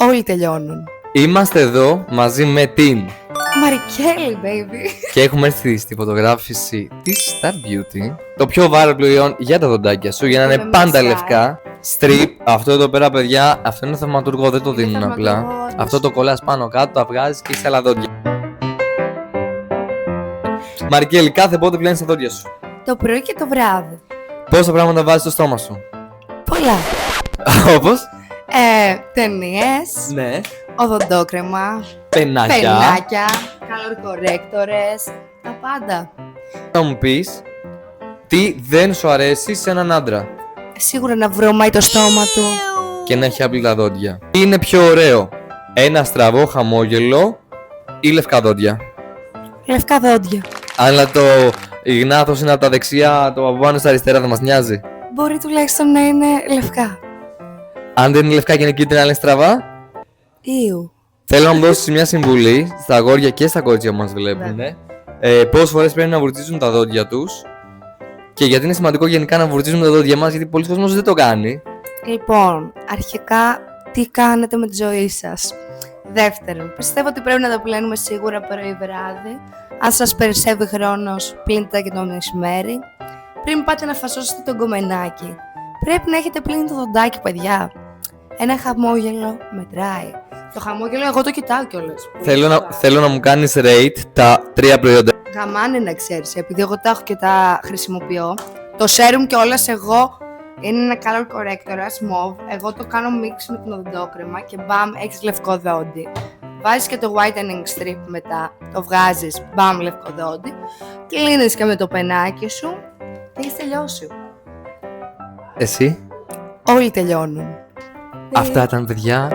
Όλοι τελειώνουν. Είμαστε εδώ μαζί με την Μαρικέλη, baby. και έχουμε έρθει στη φωτογράφηση της Star Beauty, το πιο viral προϊόν για τα δοντάκια σου, για να είναι πάντα λευκά. Strip, αυτό εδώ πέρα, παιδιά, αυτό είναι θαυματουργό, δεν το δίνουν απλά. Αυτό το κολλάς πάνω κάτω, τα βγάζεις και είσαι άλλα δόντια. Μαρικέλη, κάθε πότε πλένεις τα δόντια σου? Το πρωί και το βράδυ. Πόσα πράγματα βάζεις στο στόμα σου? Πολλά. Όπως? Ταινίες, Ναι. οδοντόκρεμα, Πενάκια. πενάκια, color correctors, τα πάντα. Να μου πεις τι δεν σου αρέσει σε έναν άντρα Σίγουρα να βρωμάει το στόμα του. και να έχει απλά δόντια. Τι είναι πιο ωραίο, ένα στραβό χαμόγελο ή λευκά δόντια? Λευκά δόντια. Αλλά το γνάθος είναι από τα δεξιά, το από πάνω στα αριστερά, δεν μας νοιάζει. Μπορεί τουλάχιστον να είναι λευκά. Αν δεν είναι λευκά και είναι κίτρινα, αλλά είναι στραβά. Ήου. Θέλω να μου δώσεις μια συμβουλή στα αγόρια και στα κορίτσια που μας βλέπουν. Πόσες φορές πρέπει να βουρτσίζουν τα δόντια τους και γιατί είναι σημαντικό γενικά να βουρτσίζουμε τα δόντια μας, γιατί πολλοί κόσμος δεν το κάνει. Λοιπόν, αρχικά, τι κάνετε με τη ζωή σας? Δεύτερον, πιστεύω ότι πρέπει να τα πλένουμε σίγουρα πρωί-βράδυ. Αν σας περισσεύει χρόνος, πλύνετε και το μεσημέρι. Πριν πάτε να φασώσετε το γκομενάκι, πρέπει να έχετε πλύνει το δοντάκι, παιδιά. Ένα χαμόγελο μετράει. Το χαμόγελο εγώ το κοιτάω κιόλας. Θέλω να μου κάνεις rate τα 3 προϊόντα. Γαμάνε να ξέρεις, επειδή εγώ τα έχω και τα χρησιμοποιώ. Το serum κιόλας εγώ είναι ένα color corrector, mauve. Εγώ το κάνω mix με την οδοντόκρεμα και μπαμ, έχεις λευκό δόντι. Βάζεις και το whitening strip μετά, το βγάζεις, μπαμ, λευκό δόντι. Κλείνεις και με το πενάκι σου και έχεις τελειώσει. Εσύ? Όλοι τελειώνουν. Αυτά ήταν, παιδιά.